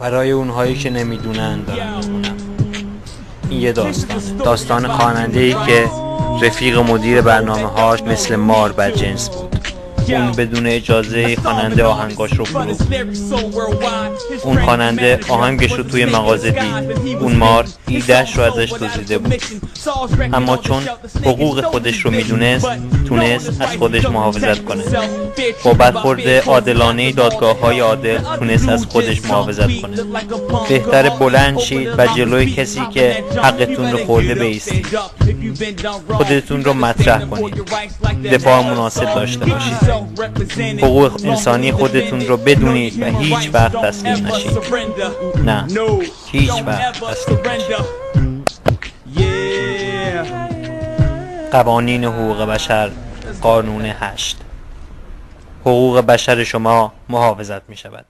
برای اونهایی که نمیدونن دارم میخونم. این یه داستان خواننده‌ای که رفیق مدیر برنامه‌هاش مثل مار بدجنس بود. اون بدون اجازه خواننده آهنگاش رو فروخت. اون خواننده آهنگش رو توی مغازه دید. اون مار ایدهش رو ازش دزدیده بود، اما چون حقوق خودش رو میدونست تونست از خودش محافظت کنه. با برخورد عادلانه دادگاه‌های عادل تونست از خودش محافظت کنه. بهتر بلند شید و جلوی کسی که حقتون رو خورده بایستید. خودتون رو مطرح کنید. دفاع مناسب داشته باشید. حقوق انسانی خودتون رو بدونید و هیچ وقت تسلیم نشید. نه، هیچ وقت تسلیم نشید. قوانین حقوق بشر، قانون 8. حقوق بشر شما محافظت می شود.